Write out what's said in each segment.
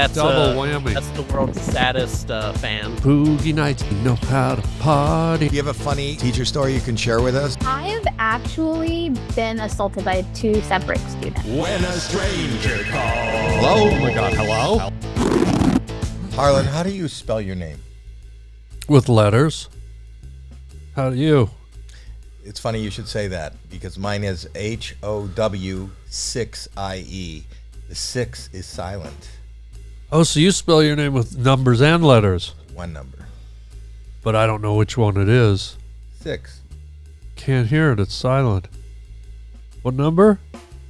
That's double whammy. That's the world's saddest fan. Boogie nights, we know how to party. Do you have a funny teacher story you can share with us? I've actually been assaulted by 2 separate students. When a stranger calls. Hello? Oh my God, hello? Harlan, how do you spell your name? With letters. How do you? It's funny you should say that because mine is HOW6IE. The 6 is silent. Oh, so you spell your name with numbers and letters. One number. But I don't know which one it is. 6. Can't hear it, it's silent. What number?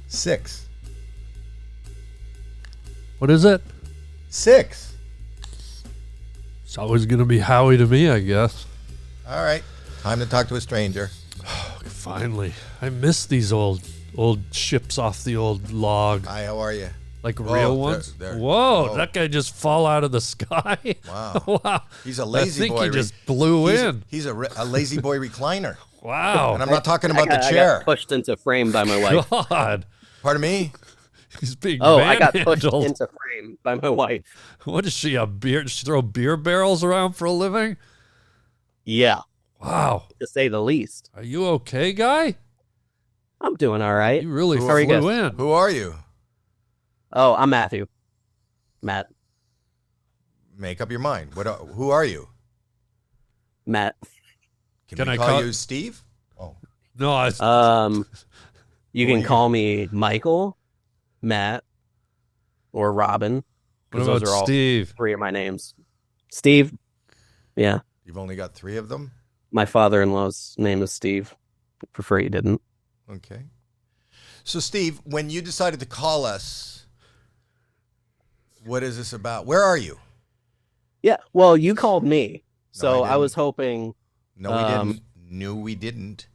6. What is it? 6. It's always going to be Howie to me, I guess. All right. Time to talk to a stranger. Finally. I miss these old ships off the old log. Hi, how are you? Like real ones? There. Whoa, Oh. that guy just fall out of the sky? Wow. Wow. He's a lazy I think boy. he just blew in. He's a lazy boy recliner. Wow. And I'm not talking about the I chair. got pushed into frame by my wife. God. Pardon me? He's being I got pushed manhandled. into frame by my wife. What is she, a beer? Does she throw beer barrels around for a living? Yeah, Wow. to say the least. Are you okay, guy? I'm doing all right. You really How are you flew guys? in. Who are you? Oh, I'm Matthew. Matt. Make up your mind. Who are you? Matt. Can I we call you Steve? Oh. No, I... You can call me Michael, Matt, or Robin. What 'Cause about those are all Steve? 3 of my names. Steve. Yeah. You've only got 3 of them? My father-in-law's name is Steve. Prefer you didn't. Okay. So, Steve, when you decided to call us, what is this about? Where are you? Yeah. Well, you called me. So I I was didn't. hoping. No, we didn't. No, we didn't.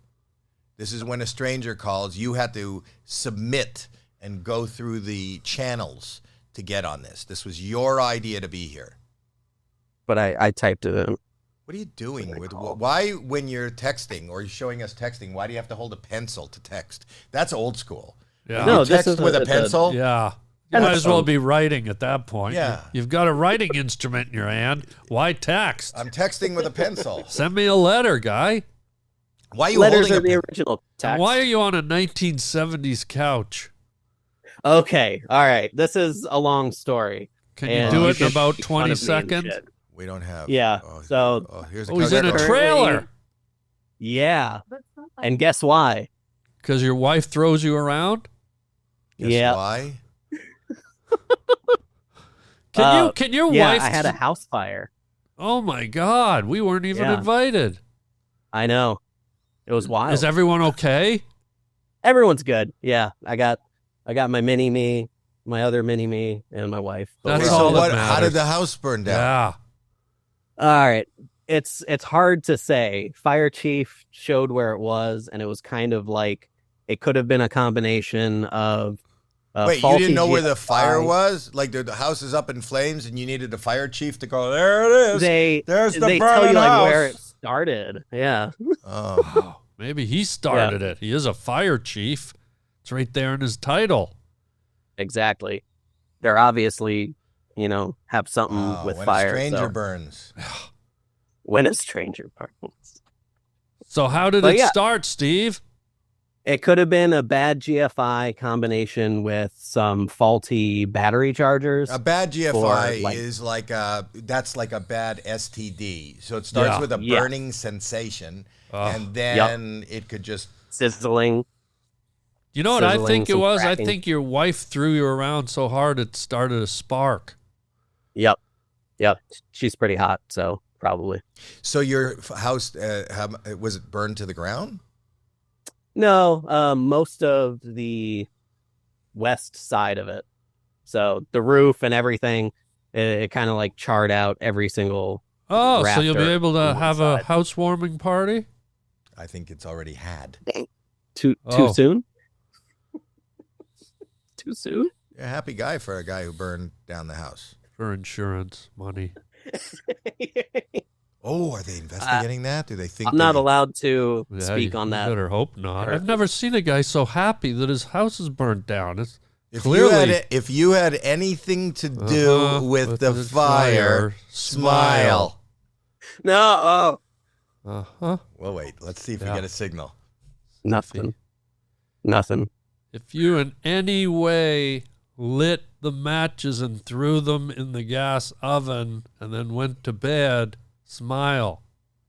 This is when a stranger calls. You had to submit and go through the channels to get on this. This was your idea to be here. But I typed it in. What are you doing? Why, when you're texting or you're showing us texting, why do you have to hold a pencil to text? That's old school. Yeah. No, You this text is with a pencil? Yeah. You And might a as well phone. be writing at that point. Yeah. You've got a writing instrument in your hand. Why text? I'm texting with a pencil. Send me a letter, guy. Why are you Letters holding are a the pen? original text. Why are you on a 1970s couch? Okay. All right. This is a long story. Can you And do you it in can about make fun 20 of me and seconds? shit. We don't have. Yeah, so- here's a Oh, he's in a customer. trailer. Yeah. And guess why? Because your wife throws you around? Guess Yeah. why? Can your Yeah, wife... I had a house fire. Oh, my God. We weren't even Yeah. invited. I know. It was wild. Is everyone okay? Everyone's good. Yeah. I got my mini me, my other mini me, and my wife. But That's Okay, we're all so that what? How matters. did the house burn down? Yeah. All right. It's hard to say. Fire chief showed where it was, and it was kind of like it could have been a combination of Wait, you faulty didn't know where the GFI. fire was? Like the house is up in flames, and you needed the fire chief to go. There it is. There's the they tell burning you like house. where it started. Yeah. Oh. Oh, maybe he started it. He is a fire chief. It's right there in his title. Exactly. They're obviously, have something Wow, with when fire. a stranger so- burns. When a stranger burns. So how did But it yeah. start, Steve? It could have been a bad GFI combination with some faulty battery chargers. A bad GFI Or, like- is that's like a bad STD. So it starts Yeah. with a Yeah. burning sensation, Oh. and then it could just. Sizzling. You know what I Sizzling, think it some was? cracking. I think your wife threw you around so hard it started a spark. Yep. She's pretty hot, so probably. So your house was it burned to the ground? No, most of the west side of it. So the roof and everything, it kind of like charred out every single. Oh, so you'll be Rafter able to on one have a side. housewarming party? I think it's already had. Too Oh. soon? Too soon? You're a happy guy for a guy who burned down the house. For insurance money. Oh, are they investigating that? Do they think I'm not they- allowed to Yeah, speak you on that. better hope not. Or- I've never seen a guy so happy that his house is burnt down. Clearly. If you had anything to do with the fire, smile. No, Uh-huh. Well, wait. Let's see if we get a signal. nothing. If you in any way lit the matches and threw them in the gas oven and then went to bed, smile.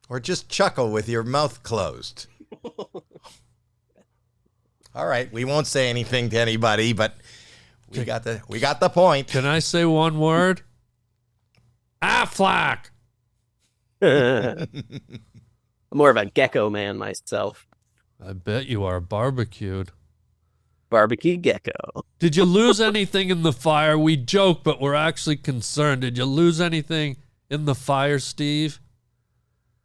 Or just chuckle with your mouth closed. All right. We won't say anything to anybody, but we got the point. Can I say one word? Aflac. I'm more of a gecko man myself. I bet you are barbecued. Barbecue gecko. Did you lose anything in the fire? We joke, but we're actually concerned. Did you lose anything in the fire, Steve?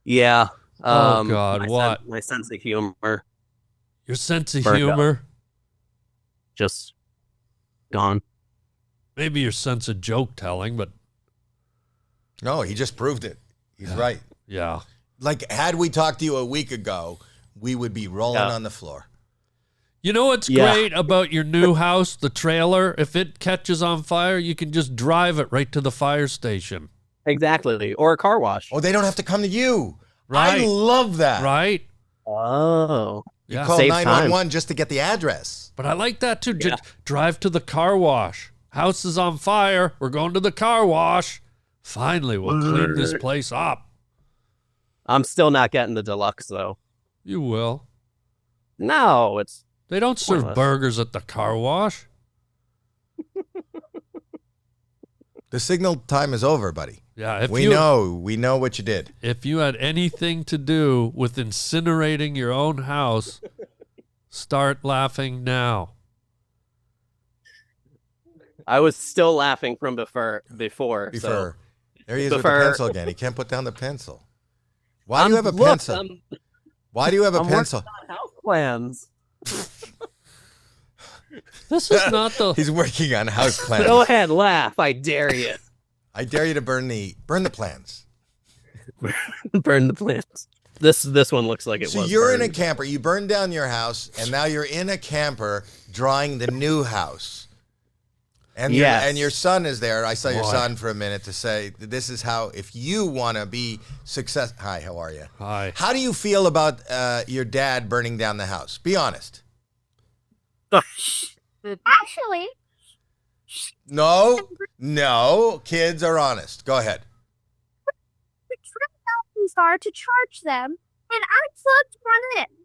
Yeah. Oh, God, what? My sense of humor Your sense of Burnt humor? just gone. Maybe your sense of joke telling, but No, he just proved it. He's right. yeah. Like, had we talked to you a week ago, we would be rolling on the floor. You know what's Yeah. great about your new house, the trailer? If it catches on fire, you can just drive it right to the fire station. Exactly. Or a car wash. Oh, they don't have to come to you. Right. I love that. Right? Oh. You Yeah. call Saves 911 just to get the address. But I like that too. Just drive to the car wash. House is on fire. We're going to the car wash. Finally, we'll clean this place up. I'm still not getting the deluxe, though. You will. No, it's... They don't serve Pointless. burgers at the car wash. The signal time is over, buddy. Yeah, We know what you did. If you had anything to do with incinerating your own house, start laughing now. I was still laughing from before. So There he is with the Before- pencil again. He can't put down the pencil. Why do you have a pencil? Why do you have a I'm pencil? working on house plans. This is not the... He's working on house plans. Go ahead, laugh. I dare you. I dare you to burn the plans. Burn the plans. This one looks like it So was you're in a burned. camper. You burned down your house, and now you're in a camper drawing the new house. And Yes. your son is there. I saw your Boy. son for a minute to say, this is how, if you want to be success. Hi, how are you? Hi. How do you feel about your dad burning down the house? Be honest. Actually, No, kids are honest. Go ahead. we tried out to charge them, and I plugged one in.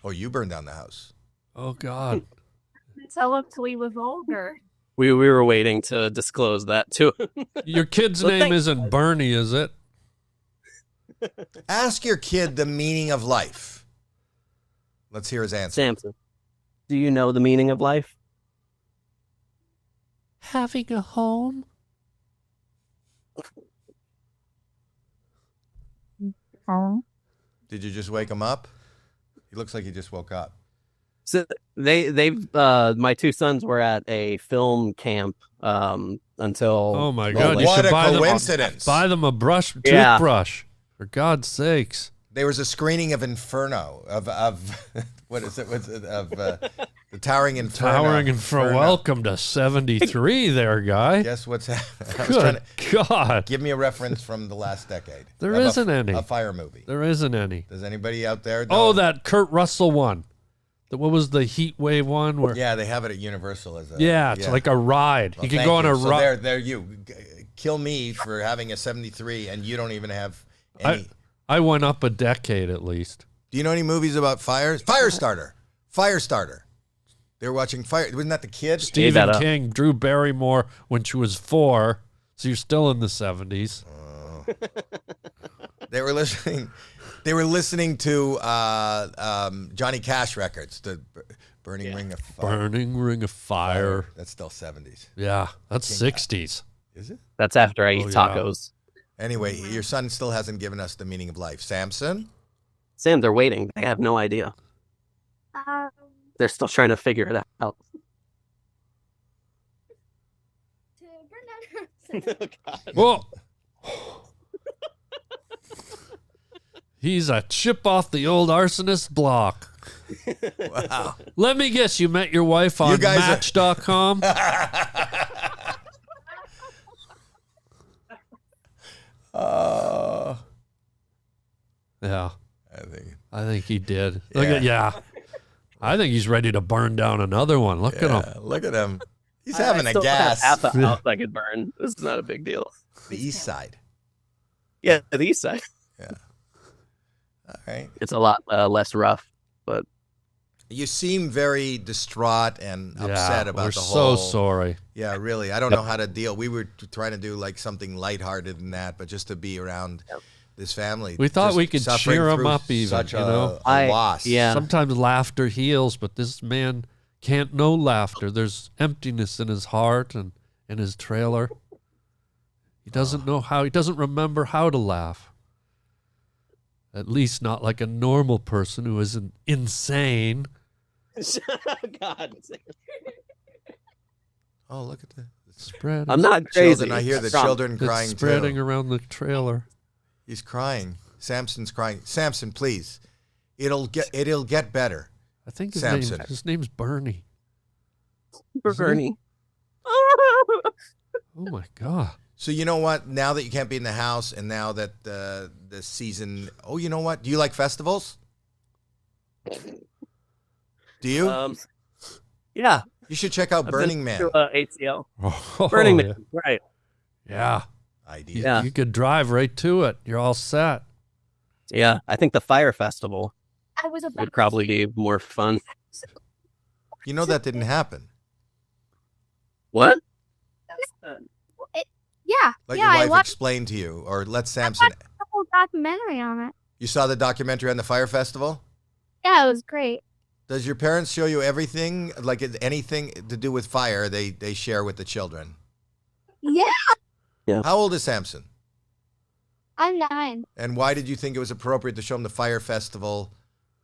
Oh, you burned down the house. Oh, God. Tell him till he was older. We were waiting to disclose that too. Your kid's Well, name thank- isn't Bernie, is it? Ask your kid the meaning of life. Let's hear his answer. Samson, do you know the meaning of life? Having a home. Oh. Did you just wake him up? He looks like he just woke up. So they've my two sons were at a film camp until Oh, my well, God. like- You What should a buy coincidence. Buy them a Yeah. toothbrush. For God's sakes. There was a screening of Inferno, of what is it? Of the Towering Inferno. Towering and for welcome to 73 there, guy. Guess what's happening? I was trying Good to God. give me a reference from the last decade. There Of isn't any. A fire movie. There isn't any. Does anybody out there Oh, know? that Kurt Russell one. What was the Heat Wave one? Where, Yeah, they have it at Universal as a. yeah, it's like a ride. Well, you can thank go on a So ride. there you kill me for having a 73, and you don't even have any. I went up a decade at least. Do you know any movies about fires? Firestarter. They were watching Fire. Wasn't that the kid? Stephen that up. King, Drew Barrymore when she was 4. So you're still in the 70s. They were listening. They were listening to Johnny Cash records. The Burning Ring of Fire. Burning Ring of Fire. That's still 70s. Yeah, that's 60s. Is it? That's after I eat Oh, yeah. tacos. Anyway, your son still hasn't given us the meaning of life. Samson? Sam, they're waiting. They have no idea. Um, They're still trying to figure it out. to burn down Well, he's a chip off the old arsonist block. Wow. Let me guess, you met your wife on You guys are- Match.com? Yeah, I think he did. Look at I think he's ready to burn down another one. Look at him. Look at him. He's having I a still have gas. half a house I could burn. This is not a big deal. The east side. Yeah, the east side. Yeah. All right. It's a lot less rough, but You seem very distraught and upset about we're the whole. so sorry. Yeah, really. I don't know how to deal. We were trying to do like something lighthearted than that, but just to be around this family. We thought just we could suffering cheer 'em through up even, Such you a, know? a loss. yeah. Sometimes laughter heals, but this man can't know laughter. There's emptiness in his heart and in his trailer. He doesn't know how. He doesn't remember how to laugh. At least not like a normal person who isn't insane. God. Oh, look at the Spread. I'm not crazy. children. I hear the It's drunk. children It's crying spreading too. around the trailer. He's crying. Samson's crying. Samson, please. It'll get better. I think Samson. his name's Bernie. Bernie. Oh my God. So you know what? Now that you can't be in the house, and now that the season. Oh, you know what? Do you like festivals? Do you? Yeah. You should check out I've Burning been Man. to, ACL. Oh, Burning yeah. Man. Right. Yeah. Idea. Yeah. You could drive right to it. You're all set. Yeah. I think the Fire Festival I was about would probably be more fun. You know that didn't happen. What? Yeah. Let yeah, your I wife watched explain to you, or let Samson. a whole documentary on it. You saw the documentary on the Fire Festival? Yeah, it was great. Does your parents show you everything, like anything to do with fire? They share with the children. Yeah. How old is Samson? I'm 9. And why did you think it was appropriate to show him the Fire Festival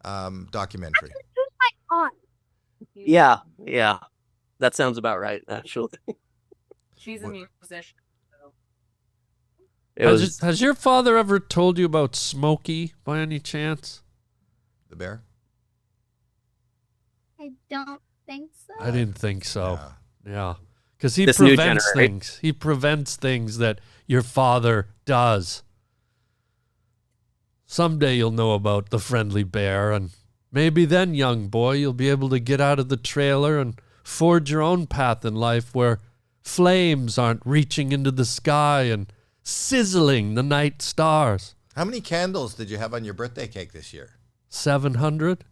documentary? Who's my aunt? Yeah. Yeah. That sounds about right, actually. She's a musician. So. It was. Has your father ever told you about Smokey by any chance? The bear? I don't think so. I didn't think so. Yeah. Yeah. Because he This new prevents generation. things. He prevents things that your father does. Someday you'll know about the friendly bear, and maybe then, young boy, you'll be able to get out of the trailer and forge your own path in life where flames aren't reaching into the sky and sizzling the night stars. How many candles did you have on your birthday cake this year? 700?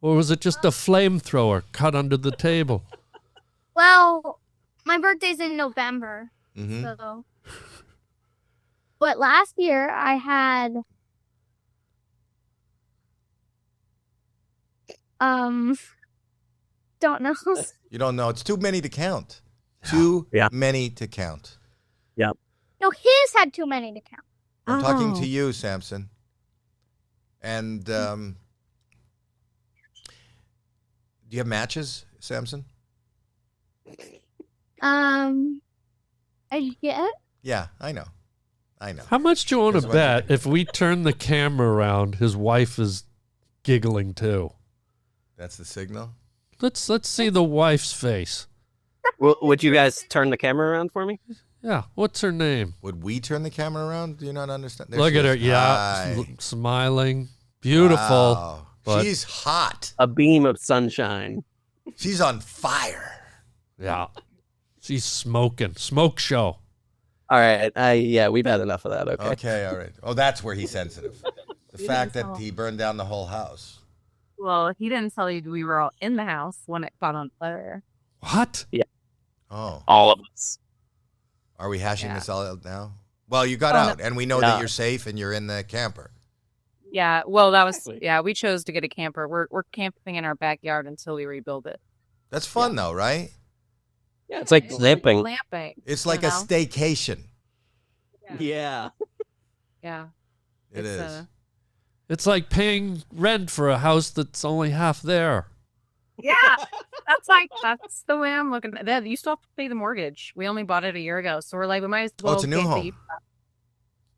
Or was it just a flamethrower cut under the table? Well, my birthday's in November, Mm-hmm. so. But last year I had don't know. You don't know. It's too many to count. Too Yeah. many to count. No, his had too many to count. I'm talking Oh. to you, Samson. And do you have matches, Samson? I get. Yeah, I know. I know. How much do you want to Here's what- bet if we turn the camera around, his wife is giggling too? That's the signal. Let's see the wife's face. Would you guys turn the camera around for me? Yeah, what's her name? Would we turn the camera around? Do you not understand? There Look she at her. is. Yeah, Hi. smiling, beautiful. Wow. but- She's hot. A beam of sunshine. She's on fire. Yeah, she's smoking. Smoke show. All right. Yeah, we've had enough of that. Okay. Okay, all right. Oh, that's where he's sensitive. The fact that he burned down the whole house. Well, he didn't tell you we were all in the house when it caught on fire. What? Oh, All of us. are we hashing Yeah. this all out now? Well, you got Oh, out, and we know Yeah. that you're safe and you're in the camper. Yeah, well, that was Exactly. we chose to get a camper. We're camping in our backyard until we rebuild it. That's fun, though, right? Yeah, it's like zipping. Glamping. It's like you a know? staycation. Yeah. Yeah. It It's, is. It's like paying rent for a house that's only half there. Yeah, that's the way I'm looking at that. You still have to pay the mortgage. We only bought it a year ago, so we're like, we might as well. Oh, it's a new get home. the-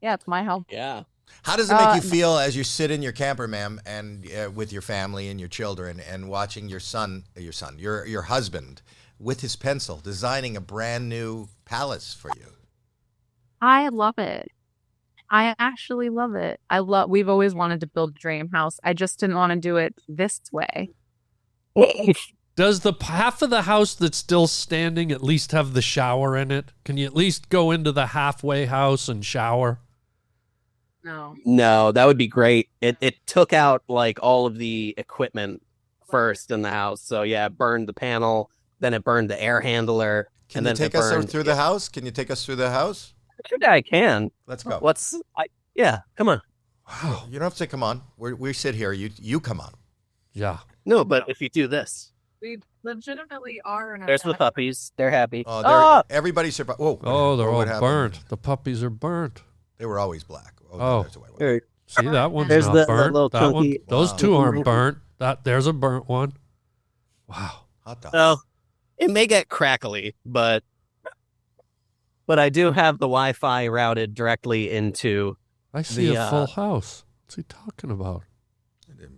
Yeah, it's my home. Yeah. How does it make you feel as you sit in your camper, ma'am, and with your family and your children, and watching your husband with his pencil designing a brand new palace for you? I love it. I actually love it. We've always wanted to build a dream house. I just didn't want to do it this way. Does the half of the house that's still standing at least have the shower in it? Can you at least go into the halfway house and shower? No, that would be great. It took out like all of the equipment first in the house. So yeah, it burned the panel, then it burned the air handler. Can you take us through the house? Can you take us through the house? Sure, I can. Let's go. Yeah, come on. Wow. You don't have to say come on. We sit here. You come on. Yeah. No, but if you do this. We legitimately are in a There's the puppies. They're happy. Everybody survived. Oh, they're all burnt. The puppies are burnt. They were always black. See, that one's there's not burnt. Little that one, chunky, those two aren't burnt. There's a burnt one. Wow. Hot dog. So it may get crackly, but I do have the Wi-Fi routed directly into. I see a full house. What's he talking about?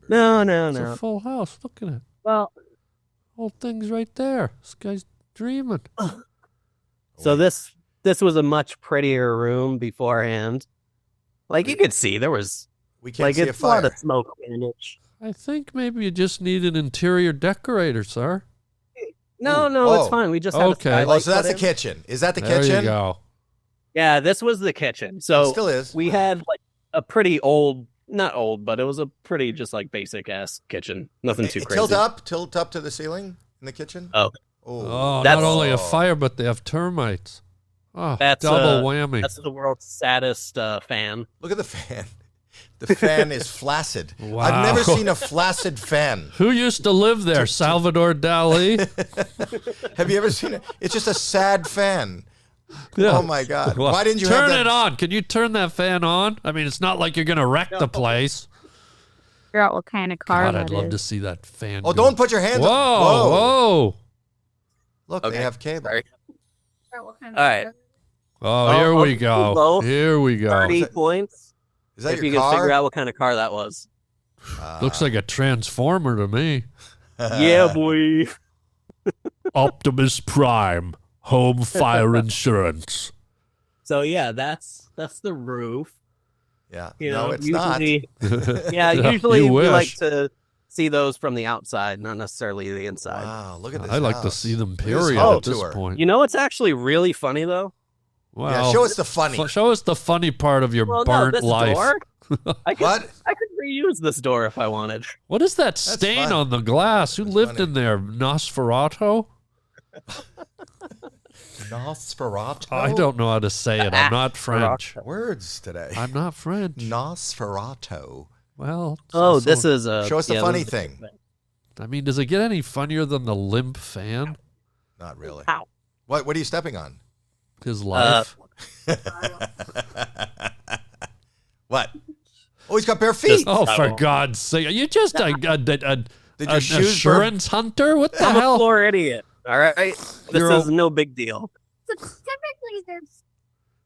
No. It's a full house. Look at it. Well, whole thing's right there. This guy's dreaming. So this was a much prettier room beforehand. Like you could see, there was we can't see a fire. A lot of smoke damage. I think maybe you just need an interior decorator, sir. No, it's fine. We just have a skylight. So that's the kitchen. Is that the there kitchen? There you go. Yeah, this was the kitchen. So it still is. We had like a pretty old, not old, but it was a pretty just like basic ass kitchen. Nothing too crazy. Tilt up to the ceiling in the kitchen. Oh, not only a fire, but they have termites. Oh, that's double whammy. That's the world's saddest fan. Look at the fan. The fan is flaccid. Wow. I've never seen a flaccid fan. Who used to live there? Salvador Dali? Have you ever seen it? It's just a sad fan. Yeah. Oh, my God. Well, why didn't you turn have that? it on? Can you turn that fan on? I mean, it's not like you're going to wreck the place. Figure out what kind of car God, that I'd love is. to see that fan. Oh, don't put your hands Whoa, up. Whoa. Look, they have cable. Sorry. What kind All right. Oh, here we go. Low. Here we go. 30 points. Is that if your you car? can figure out what kind of car that was. Looks like a transformer to me. Yeah, boy. Optimus Prime, home fire insurance. So yeah, that's the roof. Yeah. You no, know, it's usually, Yeah, yeah, usually you we like wish. to see those from the outside, not necessarily the inside. Wow, look at this. I like to house. see them, Look at period, home at this tour. point. You know what's actually really funny though? Wow. Yeah, show us the funny. Show us the funny part of your burnt this life. door. I could What? reuse this door if I wanted. What is that stain fun. on the glass? Who lived funny. in there? Nosferatu? Nosferatu? I don't know how to say it. I'm not French. Words today. I'm not French. Nosferatu. Well, it's Oh, also- this is a. Show us the yeah, funny this is a thing. I mean, does it get any funnier than the limp fan? Not really. Ow. What are you stepping on? His life. What? Oh, he's got bare feet. Oh, for God's sake. Are you just a Did your shoes insurance hunter? What the I'm a hell? floor idiot. All right, this You're is no big deal. So typically there's.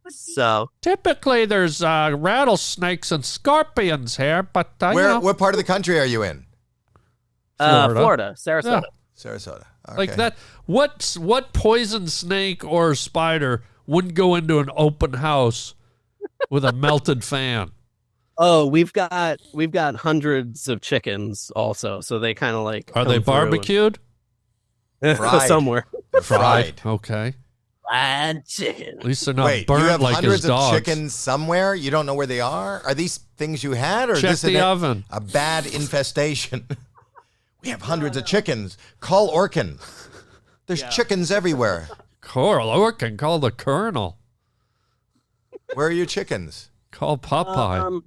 So Typically, there's rattlesnakes and scorpions here, but you know, What part of the country are you in? Florida, Sarasota. Yeah. Sarasota. Okay. like that. What poison snake or spider wouldn't go into an open house with a melted fan? Oh, we've got hundreds of chickens also, so they kind of like. Are they come through barbecued? and- Fried. somewhere? Fried. Okay. Fried chicken. At least they're not Wait, you burnt have like his hundreds of dogs. chickens somewhere? You don't know where they are? Are these things you had, or Check is this the oven. a bad infestation? We have hundreds of chickens. Call Orkin. There's chickens everywhere. Coral Orkin, call the colonel. Where are your chickens? Call Popeye.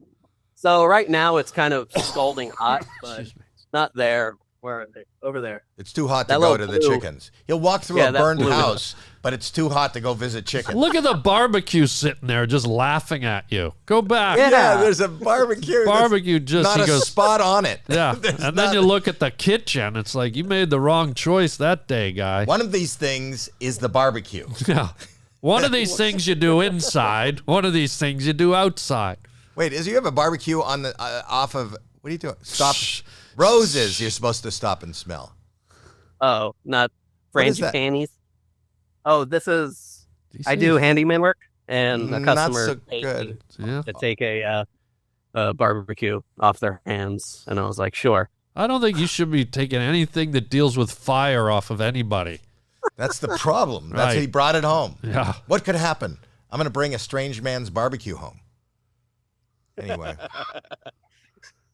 So right now it's kind of scalding hot, but it's not there. Where are they? Over there. It's too hot to That go little to the blue- chickens. He'll walk through Yeah, a that burned blue- house, but it's too hot to go visit chickens. Look at the barbecue sitting there just laughing at you. Go back. Yeah. there's a barbecue. Barbecue just, Not he a goes, spot on it. yeah. There's And then not- you look at the kitchen. It's like, you made the wrong choice that day, guy. One of these things is the barbecue. Yeah. One of these things you do inside. One of these things you do outside. Wait, is you have a barbecue on the off of? What are you doing? Stop. Roses. You're supposed to stop and smell. Oh, not What is French that? panties. Oh, this is. Do you I see- do handyman work, and a Not customer so paid good. me Yeah. to take a barbecue off their hands, and I was like, sure. I don't think you should be taking anything that deals with fire off of anybody. That's the problem. That's Right. he brought it home. Yeah. What could happen? I'm going to bring a strange man's barbecue home. Anyway.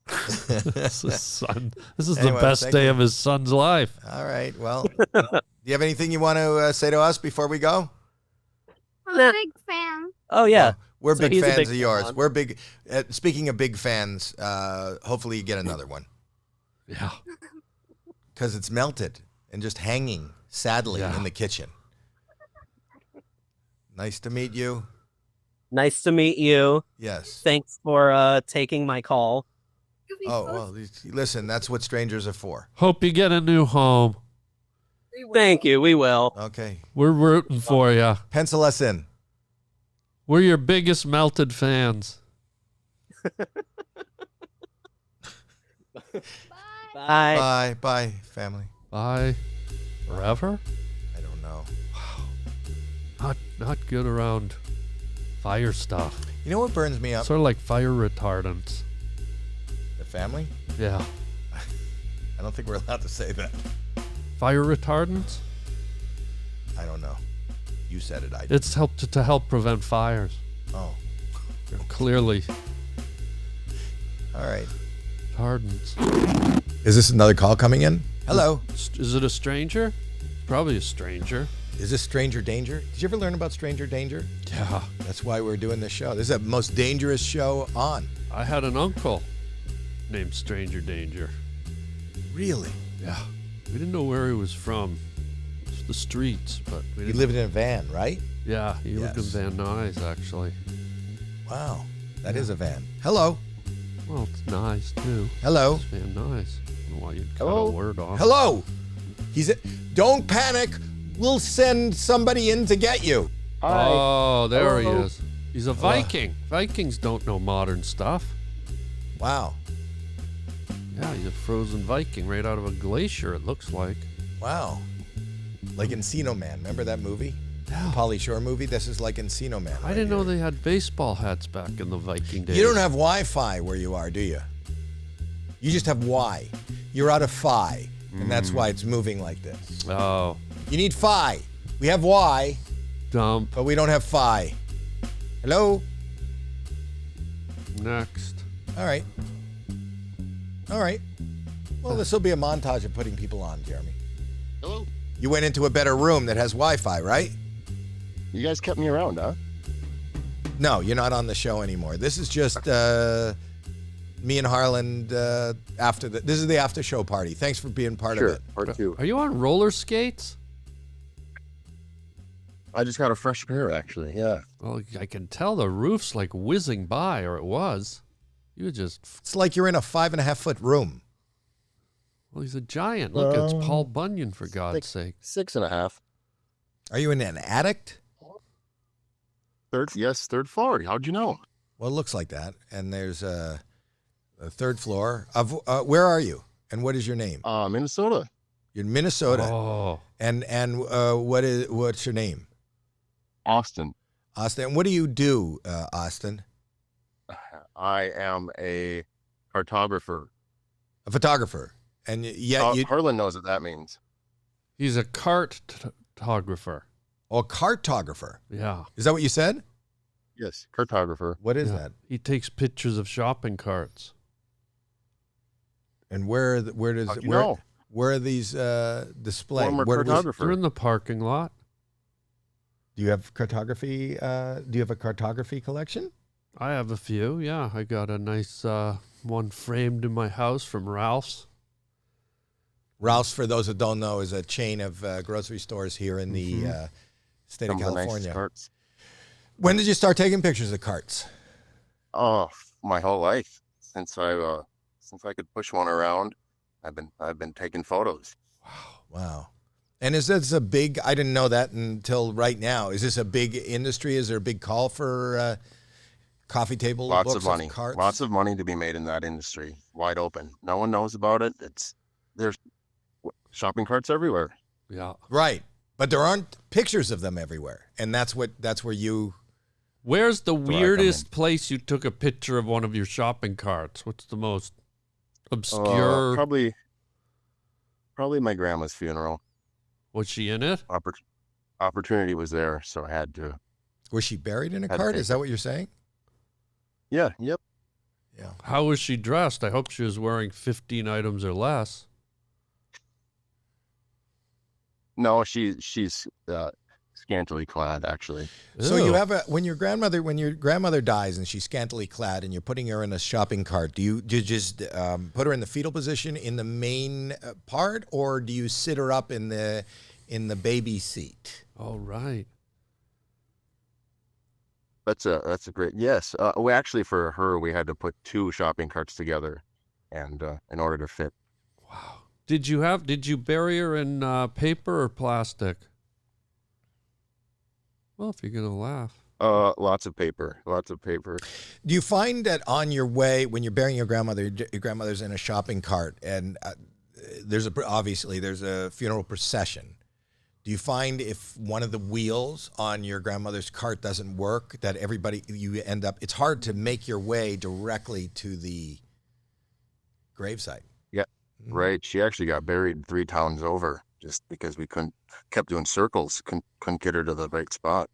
This is the Anyway, best thank day you. of his son's life. All right. Well, do you have anything you want to say to us before we go? I'm a big fan. Oh yeah. We're So big he's a fans big of yours. fan. We're big. Speaking of big fans, hopefully you get another one Yeah. because it's melted and just hanging sadly Yeah. in the kitchen. Nice to meet you. Nice to meet you. Yes. Thanks for taking my call. You'll be Oh, so well, listen, that's what strangers are for. Hope you get a new home. Thank you. We will. Okay. We're rooting for you. Pencil us in. We're your biggest melted fans. Bye. Bye. Bye, family. Bye. Forever? I don't know. Not good around fire stuff. You know what burns me up? Sort of like fire retardants. The family? Yeah. I don't think we're allowed to say that. Fire retardants? I don't know. You said it. I did. It's helped to help prevent fires. Oh, Clearly, all right. retardants. Is this another call coming in? Hello. Is it a stranger? Probably a stranger. Is this Stranger Danger? Did you ever learn about Stranger Danger? Yeah. That's why we're doing this show. This is the most dangerous show on. I had an uncle named Stranger Danger. Really? Yeah. We didn't know where he was from. It's the streets, but we You didn't. lived in a van, right? Yeah, he lived in Yes. Van Nuys, actually. Wow. That is a van. Hello. Well, it's nice, too. Hello. It's Van Nuys. I don't know why you'd cut Hello? a word off. Hello. Don't panic. We'll send somebody in to get you. Oh, there he Hello. is. He's a Viking. Vikings don't know modern stuff. Wow. Yeah, he's a frozen Viking right out of a glacier, it looks like. Wow. Like Encino Man. Remember that movie? Yeah. Pauly Shore movie? This is like Encino Man. I right didn't know here. they had baseball hats back in the Viking days. You don't have Wi-Fi where you are, do you? You just have Y. You're out of Fi, and that's why it's moving like this. Oh, You need Fi. We have Y, dump. but we don't have Fi. Hello? Next. All right. All right. Well, this will be a montage of putting people on, Jeremy. Hello. You went into a better room that has Wi-Fi, right? You guys kept me around, huh? No, you're not on the show anymore. This is just me and Harland after the. This is the after show party. Thanks for being part of Sure. it. Part two. Are you on roller skates? I just got a fresh pair, actually. Yeah. Well, I can tell the roof's like whizzing by, or it was. You just. It's like you're in a 5.5 foot room. Well, he's a giant. Look, it's Paul Bunyan, for God's sake. 6.5. Are you in an attic? Third floor. How'd you know? Well, it looks like that. And there's a third floor of. Where are you? And what is your name? Minnesota. You're in Minnesota. Oh, And what's your name? Austin. Austin. And what do you do, Austin? I am a cartographer. A photographer. And yet you. Harlan knows what that means. he's a cartographer. Oh, a cartographer. Yeah. Is that what you said? Yes, cartographer. What is Yeah. that? He takes pictures of shopping carts. And where does How'd you know? where are these displayed? Former Where do we- cartographer. They're in the parking lot. Do you have cartography? Do you have a cartography collection? I have a few. Yeah, I got a nice one framed in my house from Ralph's. Ralph's, for those that don't know, is a chain of grocery stores here in the state of Some of the nicest California. carts. When did you start taking pictures of carts? Oh, my whole life since I could push one around, I've been taking photos. Wow. And is this a big, I didn't know that until right now. Is this a big industry? Is there a big call for Coffee table, Lots books, of money. carts. Lots of money to be made in that industry. Wide open. No one knows about it. There's shopping carts everywhere. Yeah. Right. But there aren't pictures of them everywhere. And that's where you... Where's the where I come weirdest in. place you took a picture of one of your shopping carts? What's the most obscure? Probably my grandma's funeral. Was she in it? Opportunity was there, so I had to. Was she buried in a Had to cart? take Is that what you're saying? Yeah. Yep. Yeah. How was she dressed? I hope she was wearing 15 items or less. No, she's scantily clad, actually. So you Ew. have when your grandmother dies and she's scantily clad and you're putting her in a shopping cart, do you just put her in the fetal position in the main part, or do you sit her up in the baby seat? All right. That's a great yes. We actually for her we had to put 2 shopping carts together, and in order to fit. Wow. Did you bury her in paper or plastic? Well, if you're gonna laugh. Lots of paper. Do you find that on your way when you're burying your grandmother's in a shopping cart, and there's a funeral procession? Do you find if one of the wheels on your grandmother's cart doesn't work, that it's hard to make your way directly to the gravesite? Yeah, right. She actually got buried 3 towns over just because we kept doing circles, couldn't get her to the right spot.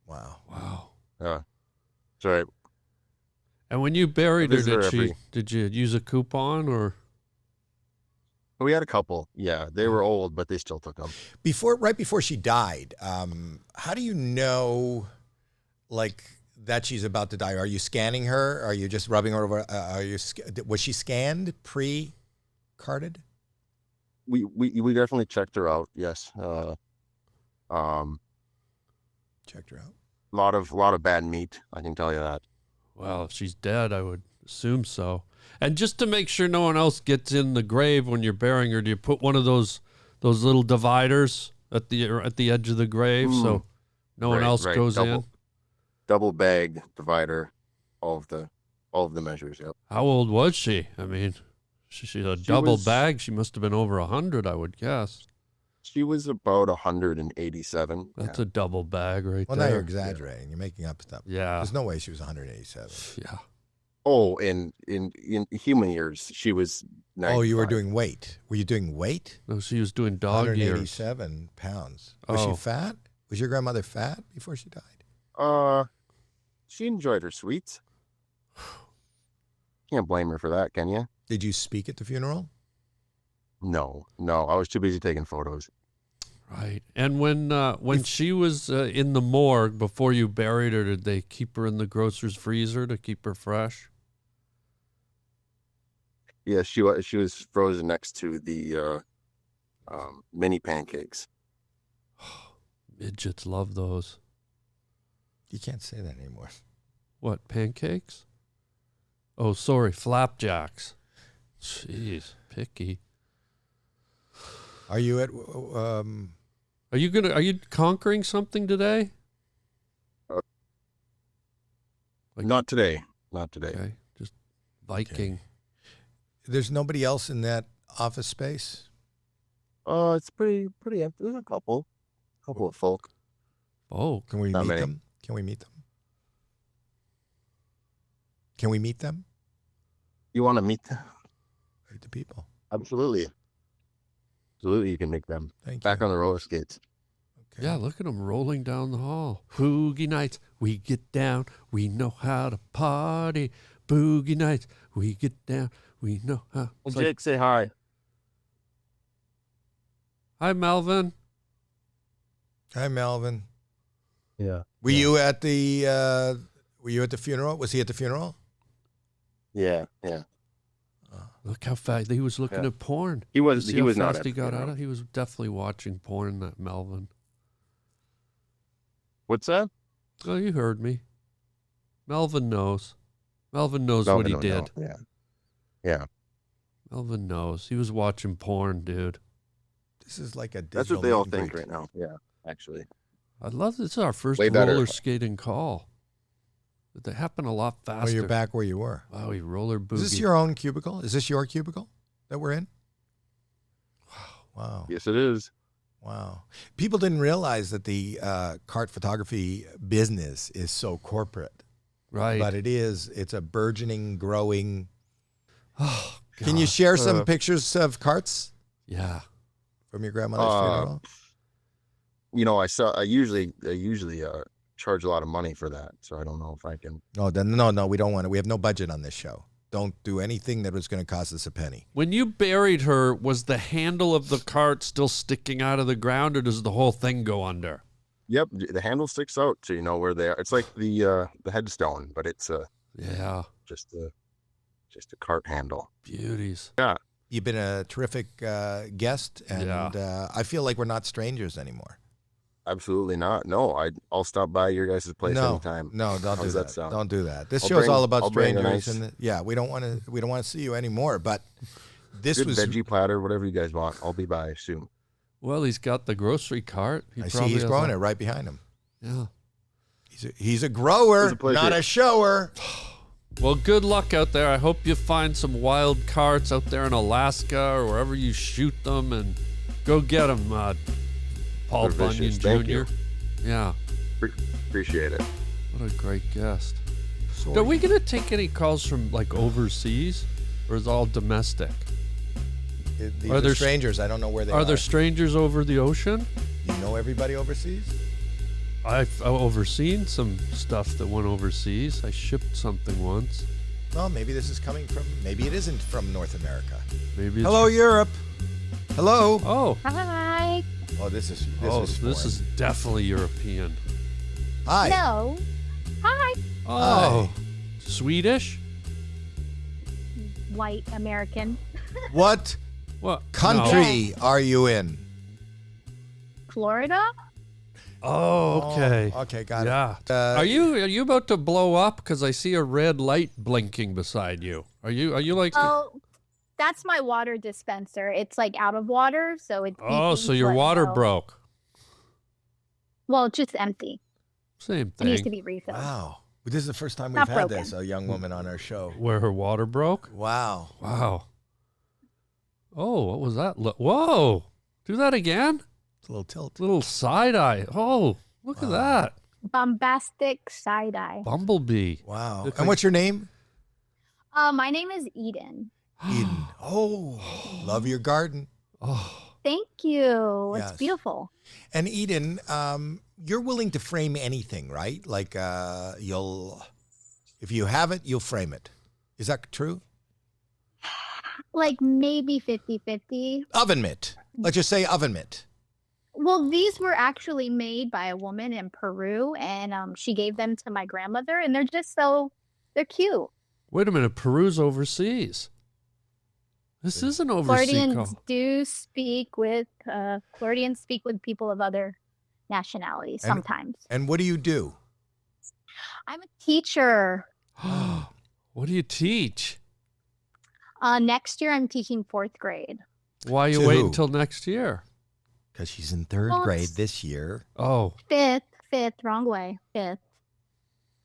Wow. Wow. Sorry. And when you buried her, Visit her did you use a coupon or? We had a couple. Yeah, they were old, but they still took them. Right before she died, how do you know, like, that she's about to die? Are you scanning her? Are you just rubbing her over? Was she scanned pre-carted? We definitely checked her out. Yes. Checked her out. A lot of bad meat. I can tell you that. Well, if she's dead, I would assume so. And just to make sure no one else gets in the grave when you're burying her, do you put one of those little dividers at the edge of the grave so no one else goes in? Double bag divider, all of the measures. Yep. How old was she? I mean, she's a double bag. She must have been over 100, I would guess. She was about 187. That's a double bag right Well, there. now you're exaggerating. Yeah. You're making up stuff. Yeah. There's no way she was 187. Yeah. Oh, in human years, she was 95. Oh, you were doing weight. Were you doing weight? No, she was doing dog years. 187 pounds. Was she fat? Was your grandmother fat before she died? She enjoyed her sweets. Can't blame her for that, can you? Did you speak at the funeral? No. I was too busy taking photos. Right. And when she was in the morgue before you buried her, did they keep her in the grocer's freezer to keep her fresh? Yeah, she was frozen next to the mini pancakes. Midgets love those. You can't say that anymore. What, pancakes? Oh, sorry, flapjacks. Jeez, picky. Are you at? Are you conquering something today? Not today. Okay, just Viking. Okay. There's nobody else in that office space. It's pretty empty. There's a couple of folk. Oh, Can we Not meet many. them? Can we meet them? Can we meet them? You want to meet them? Meet the people. Absolutely, you can make them Thank back you. on the roller skates. Okay. yeah, look at them rolling down the hall. Boogie nights, we get down, we know how to party. Boogie nights, we get down, we know how. It's like, say hi. hi, Melvin. Hi, Melvin. Yeah. Were you at the funeral? Was he at the funeral? Yeah. Look how fast he was looking Yeah. at porn. He was. See He how was not. fast At he the got funeral. out of. He was definitely watching porn. That Melvin. What's that? Oh, you heard me. Melvin knows. Melvin knows what he No, did. no. Yeah. Melvin knows. He was watching porn, dude. This is like a digital That's what they all meet and think greet. right now. Yeah, actually. I love this. Is our first Way better. roller skating call. They happen a lot faster. Oh, you're back where you were. Wow, he roller boogie. Is this your own cubicle? Is this your cubicle that we're in? Wow. Yes, it is. Wow. People didn't realize that the cart photography business is so corporate. Right. But it is. It's a burgeoning, growing. Oh, Can you God. share some pictures of carts Yeah. from your grandmother's funeral? You know, I usually charge a lot of money for that, so I don't know if I can. No, no, we don't want it. We have no budget on this show. Don't do anything that was going to cost us a penny. When you buried her, was the handle of the cart still sticking out of the ground, or does the whole thing go under? Yep, the handle sticks out, so you know where they are. It's like the headstone, but it's Yeah. just a cart handle. Beauties. Yeah. You've been a terrific guest, and Yeah. I feel like we're not strangers anymore. Absolutely not. No, I'll stop by your guys' place No, anytime. no, don't How's do that that. sound? Don't do that. This I'll show's bring- all about I'll bring a strangers, nice- and we don't want to see you anymore. But this Good was. veggie platter, whatever you guys want. I'll be by soon. Well, he's got the grocery cart. I see he's growing it right behind him. Yeah. He's a grower, It's a pleasure. not a shower. Well, good luck out there. I hope you find some wild carts out there in Alaska or wherever you shoot them, and go get them, Paul They're Bunyan vicious. Thank Jr. you. Yeah. Appreciate it. What a great guest. Sorry. Are we going to take any calls from like overseas, or is it all domestic? These Are are there- strangers. I don't know where they are. Are there strangers over the ocean? Do you know everybody overseas? I've overseen some stuff that went overseas. I shipped something once. Well, maybe this is coming from. Maybe it isn't from North America. Maybe it's Hello, Europe. Hello. Oh, Hi. Oh, this is this is definitely European. Hi. No. Hi. Oh, Swedish? White American. What What country are you in? Florida? Oh, okay. Oh, okay, got Yeah. it. Are you about to blow up? Because I see a red light blinking beside you. Are you like? Oh, that's my water dispenser. It's like out of water, so it's. Oh, beeping so your to let water know. broke. Well, it's just empty. Same It needs to thing. be refilled. Wow. This is the first time we've Not had broken. this, a young woman on our show. Where her water broke? Wow. Wow. Oh, what was that? Whoa! Do that again. It's a little tilt. Little side eye. Oh, look at that. Bombastic side eye. Bumblebee. Wow. Look And like- what's your name? My name is Eden. Eden. Oh, love your garden. Oh, Thank you. Yes. It's beautiful. And Eden, you're willing to frame anything, right? Like if you have it, you'll frame it. Is that true? Like maybe 50-50. Oven mitt. Let's just say oven mitt. Well, these were actually made by a woman in Peru, and she gave them to my grandmother, and they're cute. wait a minute. Peru's overseas. This is an overseas Floridians call. do speak with Floridians speak with people of other nationalities And- sometimes. And what do you do? I'm a teacher. What do you teach? Next year, I'm teaching 4th grade. Why you To wait who? until next year? Because she's in third Well, grade it's- this year. Oh, Fifth, wrong way. 5th.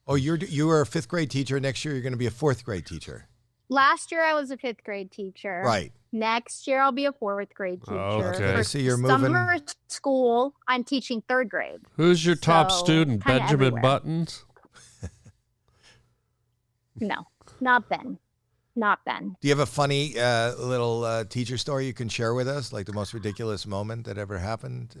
Oh, you are a 5th grade teacher. Next year, you're going to be a 4th grade teacher. Last year, I was a 5th grade teacher. Right. Next year, I'll be a 4th grade teacher. Okay. For So you're moving- summer school, I'm teaching 3rd grade. who's your top So, student? kinda Benjamin everywhere. Buttons. No, not Ben. Not Ben. Do you have a funny little teacher story you can share with us? Like the most ridiculous moment that ever happened?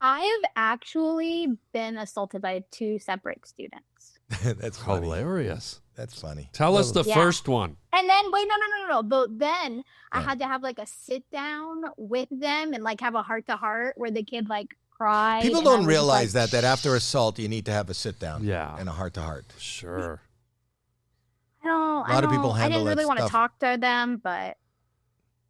I have actually been assaulted by 2 separate students. That's funny. Hilarious. That's funny. Tell us the Yeah. first one. And then, wait, no. But then I Yeah. had to have like a sit down with them and like have a heart to heart where the kid like cried. People and I don't was realize like, that after assault, you need to have a sit down Yeah. and a heart to heart. Sure. I don't. A lot of people I handle didn't that really want to stuff. talk to them, but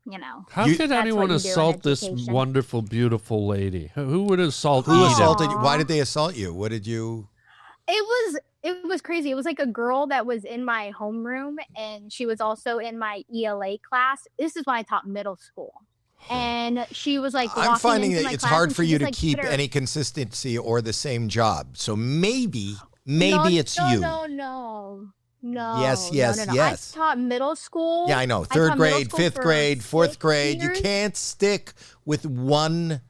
you know. How You- could That's anyone what you do in assault this education. wonderfultul, beautiful lady? Who would assault Who Eden? assaulted you? Why Aw. did they assault you? What did you? It was crazy. It was like a girl that was in my homeroom, and she was also in my ELA class. This is when I taught middle school, and she was like. I'm walking finding into that my it's class, hard and for she you just, to like, keep hit her- any consistency or the same job. So maybe Maybe it's no, you. No. Yes, No. yes. I taught middle school. Yeah, I know. I Third taught middle grade, school fifth for grade, fourth 6 grade. You years. can't stick with one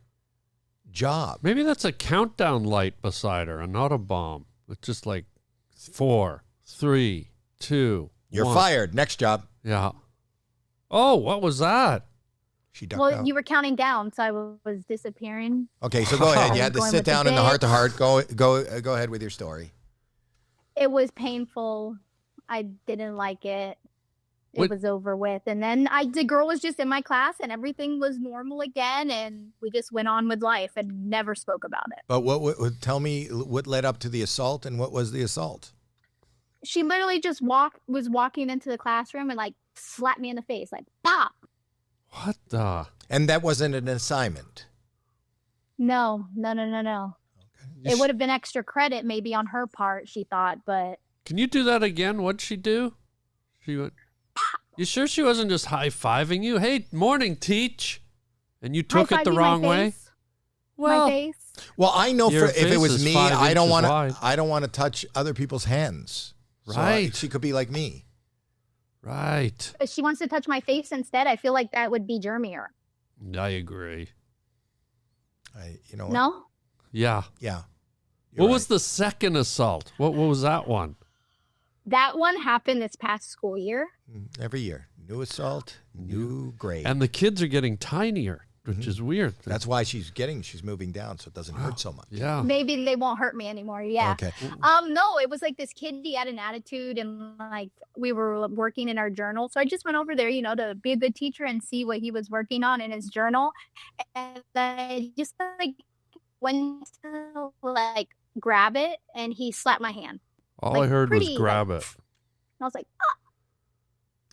job. Maybe that's a countdown light beside her and not a bomb. It's just like 4, 3, 2. You're 1. fired. Next job. Yeah. Oh, what was that? She ducked Well, out. you were counting down, so I was disappearing. Okay, so go ahead. You I had to was going sit with the down in the bit. heart to heart. Go ahead with your story. It was painful. I didn't like it. It What- was over with. And then the girl was just in my class and everything was normal again. And we just went on with life and never spoke about it. But tell me what led up to the assault and what was the assault? She literally just was walking into the classroom and like slapped me in the face, like pop. What the? And that wasn't an assignment. No. You It would have been extra credit maybe on her part, she thought, but Can you do that again? What'd she do? She went. You sure she wasn't just high-fiving you? Hey, morning, teach. And you took it high-fived the me, my wrong way? face, Well, my face. Well, I know Your if it face was is me, 5 I don't inches want to. wide. I don't want to touch other people's hands. So Right. she could be like me. right. If she wants to touch my face instead, I feel like that would be germier. I agree. You know what? No? Yeah. Yeah. What was the second assault? What was that one? That one happened this past school year. Every year, new assault, new grade. And the kids are getting tinier, which is weird. That's why she's moving down, so it doesn't hurt so much. Yeah. Maybe they won't hurt me anymore. Yeah. Okay. No, it was like this kid, he had an attitude and like we were working in our journal. So I just went over there, to be a good teacher and see what he was working on in his journal. And I just like went to like grab it and he slapped my hand. All like, I heard was pretty, grab like, it. And I was like,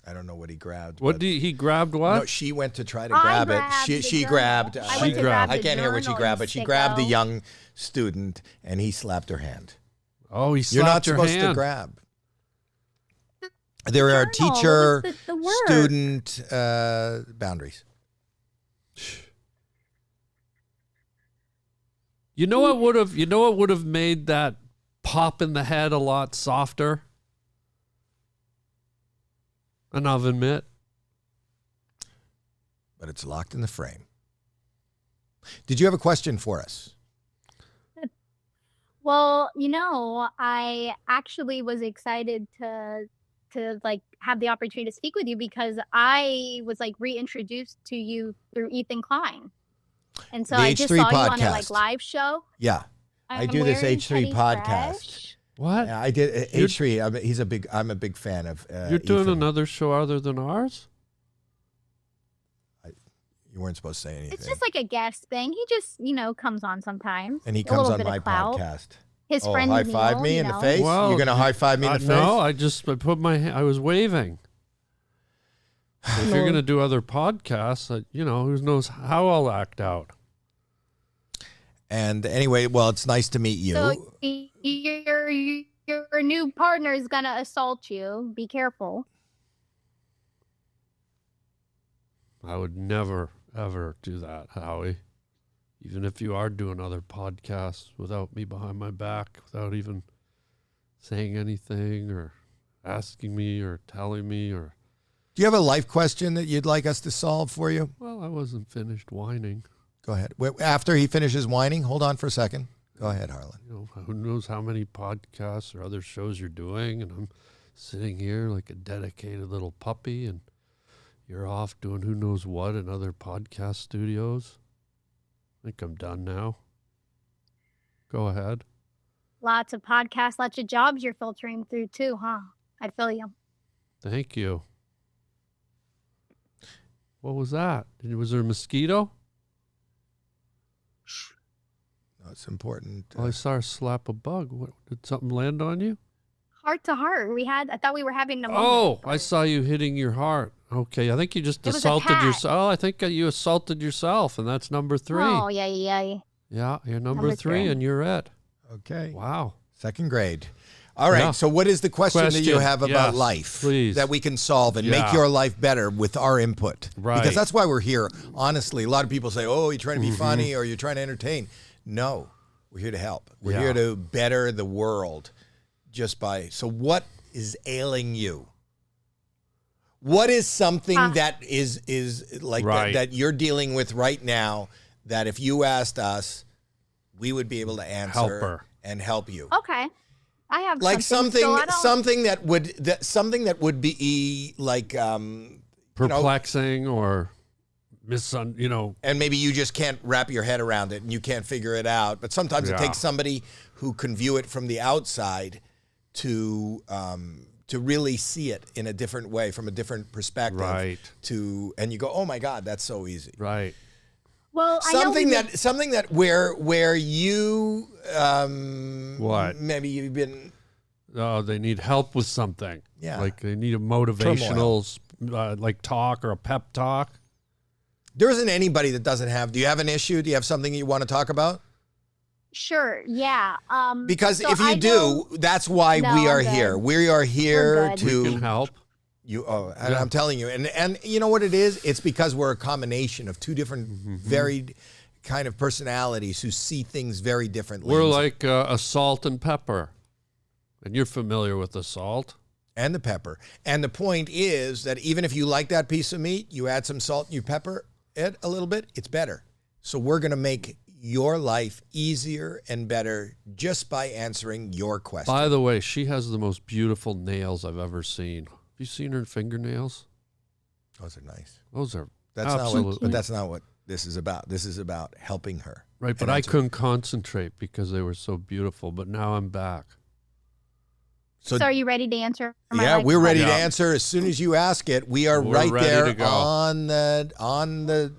I don't know what he grabbed. What but- did he grabbed what? No, she went to try to I grab it. grabbed She the she journal. grabbed. I She went to grabbed. grab I the can't hear what she journal, grabbed, you but she grabbed the sicko. young student and he slapped her hand. Oh, he You're not slapped your supposed hand. to grab. There are Journal, teacher what was the word? student boundaries. You know what would have made that pop in the head a lot softer? An oven mitt. But it's locked in the frame. Did you have a question for us? Well, I actually was excited to like have the opportunity to speak with you because I was like reintroduced to you through Ethan Klein. And so The I just H3 saw you on a podcast. like live show. Yeah, I I'm do this wearing H3 Teddy podcast. Fresh. What? Yeah, I did H3. I'm a big fan of. You're doing Ethan. another show other than ours? You weren't supposed to say anything. It's just like a guest thing. He just, comes on sometimes. and he A comes little on bit of my clout. podcast. His Oh, friend high five Neil, me in the face. Well, You're gonna high five me in the face? No, I put my hand. I was waving. If you're gonna do other podcasts, who knows how I'll act out. And anyway, well, it's nice to meet you. So your new partner is gonna assault you. Be careful. I would never, ever do that, Howie. Even if you are doing other podcasts without me behind my back, without even saying anything or asking me or telling me or... Do you have a life question that you'd like us to solve for you? Well, I wasn't finished whining. Go ahead. After he finishes whining, hold on for a second. Go ahead, Harlan. Who knows how many podcasts or other shows you're doing, and I'm sitting here like a dedicated little puppy, and you're off doing who knows what in other podcast studios. I think I'm done now. Go ahead. Lots of podcasts, lots of jobs you're filtering through too, huh? I feel you. Thank you. What was that? Was there a mosquito? No, it's important. Oh, I saw her slap a bug. What, did something land on you? Heart to heart. I thought we were having a moment. Oh, I saw you hitting your heart. Okay, I think you just It was a assaulted cat. yourself. Oh, I think you assaulted yourself, and that's number 3. Oh, yeah. Yeah, you're number Number 3, 3. and you're it. Okay. Wow. Second grade. All right. Yeah. So what is the question that you Question, have about yes, life please. that we can solve and make Yeah. your life better with our input? Right. Because that's why we're here. Honestly, a lot of people say, oh, you're trying to be Mm-hmm. funny or you're trying to entertain. No, we're here to help. We're Yeah. here to better the world. just by. So what is ailing you? What is something that is like Right. that you're dealing with right now that if you asked us, we would be able to answer Help her. and help you? Okay. I have Like something. So I don't- something that would be like Perplexing or and maybe you just can't wrap your head around it and you can't figure it out. But sometimes it Yeah. takes somebody who can view it from the outside to really see it in a different way, from a different perspective. Right. And you go, oh my God, that's so easy. right. Well, I know Something that where you What? maybe you've been Oh, they need help with something. Yeah. Like they need a motivational like talk or a pep talk. there isn't anybody that doesn't have. Do you have an issue? Do you have something you want to talk about? Sure. Yeah. Because so if you I do, know- that's why No, we are I'm good. here. We are here We're good. to We can help. you. Oh, and Yeah. I'm telling you, and you know what it is? It's because we're a combination of two different, very kind of personalities who see things very differently. We're like a salt and pepper. And you're familiar with the salt. And the pepper. And the point is that even if you like that piece of meat, you add some salt and you pepper it a little bit, it's better. So we're going to make your life easier and better just by answering your question. By the way, she has the most beautiful nails I've ever seen. Have you seen her fingernails? Those are nice. Those are That's not absolutely what, but that's not what this is about. This is about helping her. right. But And I that's- couldn't concentrate because they were so beautiful. But now I'm back. So are you ready to answer? my Yeah, life we're ready to Yeah. answer as soon as you ask it. We are We're right ready there to go. on the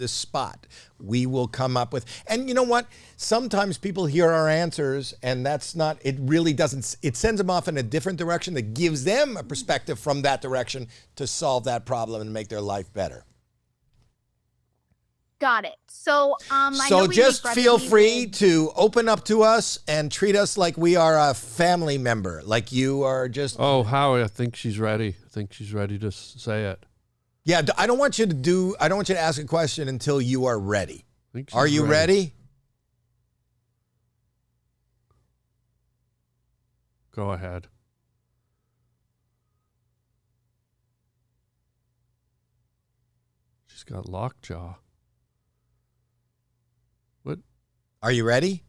spot. We will come up with. And you know what? Sometimes people hear our answers and that's not, it really doesn't, it sends them off in a different direction that gives them a perspective from that direction to solve that problem and make their life better. Got it. So I know So we just make feel recipes free with- to open up to us and treat us like we are a family member, like you are just. Oh, Howie, I think she's ready. I think she's ready to say it. Yeah, I don't want you to ask a question until you are ready. I think she's Are you ready? Go ahead. She's got lockjaw. What? Are you ready?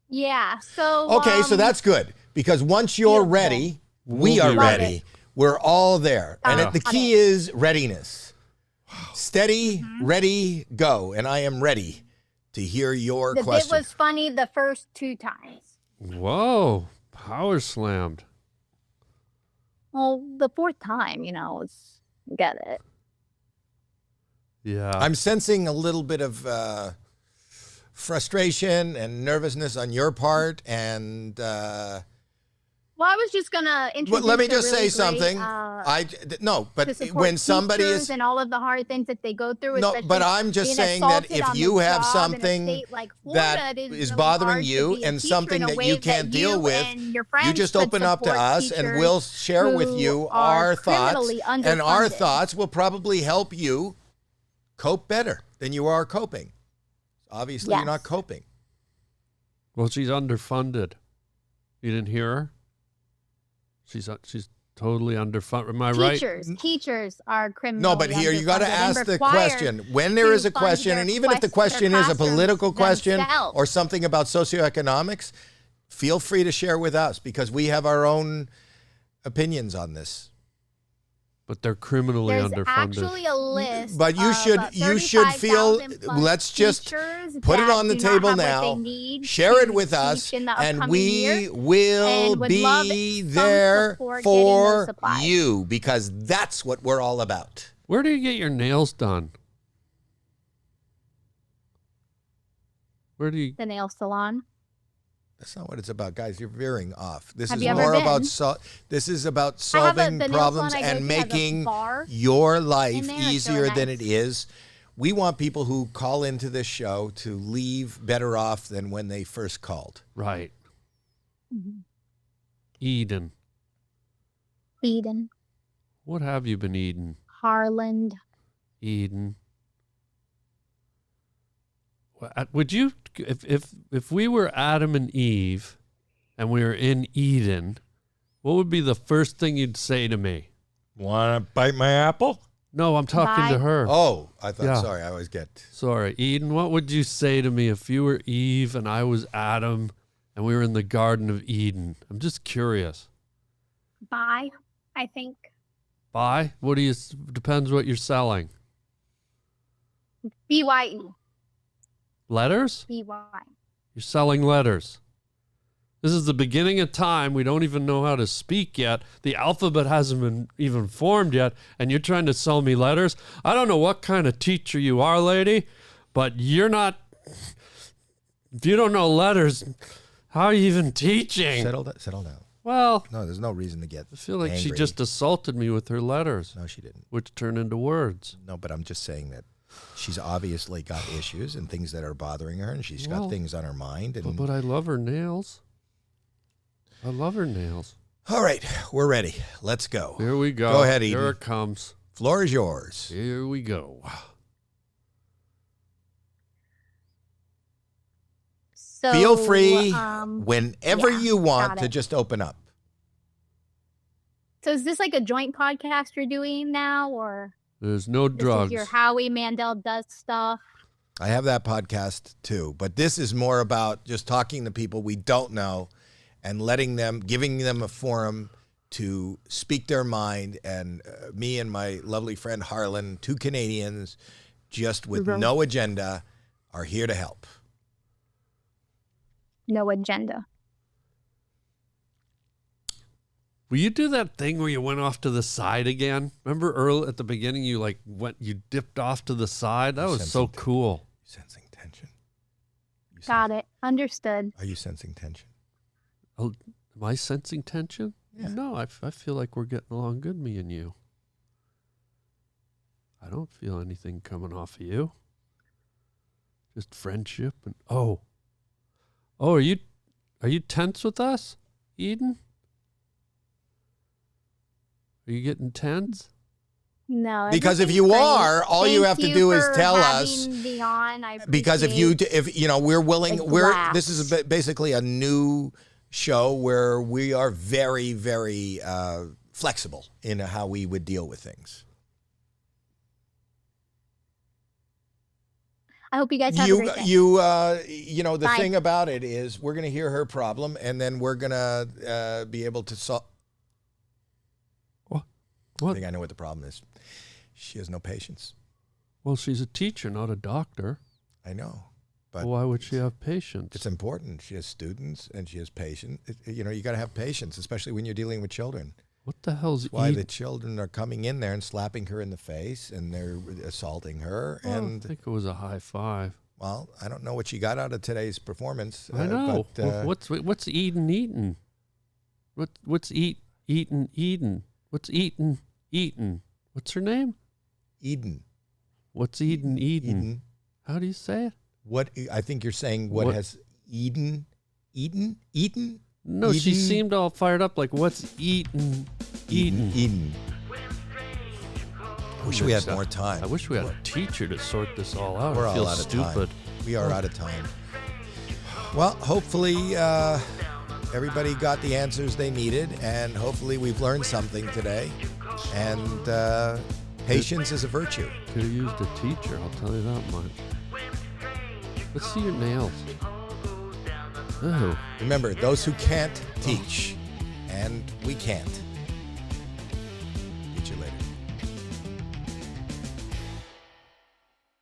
Yeah. So Okay, so that's good because once you're beautiful. ready, we We'll are be ready. ready. We're all there. And Yeah. the key is readiness. Steady, ready, go. And I am ready to hear your the question. bit was funny the first 2 times. Whoa. Power slammed. Well, the 4th time, it's get it. Yeah. I'm sensing a little bit of frustration and nervousness on your part. And Well, I was just gonna introduce. let me a just really say something. great, No, to but support when somebody teachers is and all of the hard things that they go through. No, especially but I'm just being saying that assaulted if on you the have job in a something state like Florida, that it is really bothering hard to you be a and teacher something in a that way you can't deal you with, and your you friends just could open up to support us and teachers we'll share with who you are our thoughts. criminally And our underfunded. thoughts will probably help you cope better than you are coping. Obviously, you're not Yes. coping. Well, she's underfunded. You didn't hear her? She's totally underfunded. Am I right? Teachers are criminally No, but here you got to underfunded and ask the required question. When there is a to fund question, their and even if the quest- their question is a classrooms political question themselves. or something about socioeconomics, feel free to share with us because we have our own opinions on this. But they're criminally There's underfunded. actually a list. But you of should feel. 35,000 plus Let's just teachers put it that on the do not table have what now. they need Share it to with us, teach in the and upcoming we year, will and would love be some there support getting those for supplies. you because that's what we're all about. Where do you get your nails done? Where do you? The nail salon. That's not what it's about, guys. You're veering off. This Have is you ever more been? about this is about I have solving the nail problems salon I go and to has a making bar your in life there. It's easier really than nice. it is. We want people who call into this show to leave better off than when they first called. Right. Mhm. Eden. Eden, What have you been eating? Harland. Eden. Would you, if we were Adam and Eve, and we were in Eden, what would be the first thing you'd say to me? Want to bite my apple? No, I'm talking to Bye. her. Oh, I thought, Yeah. sorry, I always get. Sorry, Eden, what would you say to me if you were Eve and I was Adam and we were in the Garden of Eden? I'm just curious. Bye, I think. Buy? What do you, depends what you're selling. BYE. Letters? BY. You're selling letters. This is the beginning of time. We don't even know how to speak yet. The alphabet hasn't been even formed yet, and you're trying to sell me letters? I don't know what kind of teacher you are, lady, but you're not... If you don't know letters, how are you even teaching? Settle down. Well, No, there's no reason to get I feel like she angry. just assaulted me with her letters, No, she didn't. which turn into words. No, but I'm just saying that she's obviously got issues and things that are bothering her, and she's Well, got things on her mind. And But I love her nails. I love her nails. all right, we're ready. Let's go. Here we go. Go ahead, Here Eden. it comes. Floor is yours. Here we go. So Feel free whenever yeah, you want got to it. just open up. So is this like a joint podcast you're doing now, or There's no this drugs. is your Howie Mandel does stuff? I have that podcast too, but this is more about just talking to people we don't know and giving them a forum to speak their mind. And me and my lovely friend Harlan, 2 Canadians, just with Mhm. no agenda, are here to help. No agenda. Will you do that thing where you went off to the side again? Remember early at the beginning, you dipped off to the side? That You was sensing so tension. cool. Sensing tension. Got it. Understood. Are you sensing tension? Oh, am I sensing tension? Yeah. No, I feel like we're getting along good, me and you. I don't feel anything coming off of you. Just friendship and are you tense with us, Eden? Are you getting tense? No. Because if everything's you great. are, all you have Thank to do is for tell us. having me on. I Because if we're willing, Like this is basically a new show where we are very, very flexible in how we would deal with things. I hope you guys have a great day. The Bye. thing about it is we're going to hear her problem, and then we're going to be able to solve. I What? think I know what the problem is. She has no patience. Well, she's a teacher, not a doctor. I know, but Why would she have patience? it's important. She has students, and she has patience. You got to have patience, especially when you're dealing with children. What the hell's That's why Eden? the children are coming in there and slapping her in the face, and they're assaulting her. I And think it was a high five. well, I don't know what she got out of today's performance. I know. But, What's Eden eating? What's Eden? What's Eden? What's her name? Eden. What's Eden? Eden. How do you say it? What I think you're saying? What What- has Eden? Eden? No, she Eden? seemed all fired up. Like, what's Eden? Eden. I wish we had more I time. wish we had a teacher to sort this all out. We're I feel all out of stupid. time. We are out of time. Well, hopefully everybody got the answers they needed, and hopefully we've learned something today. And patience is a virtue. Could have used a teacher, I'll tell you that much. Let's see your nails. Oh, Remember, those who can't teach, and we can't.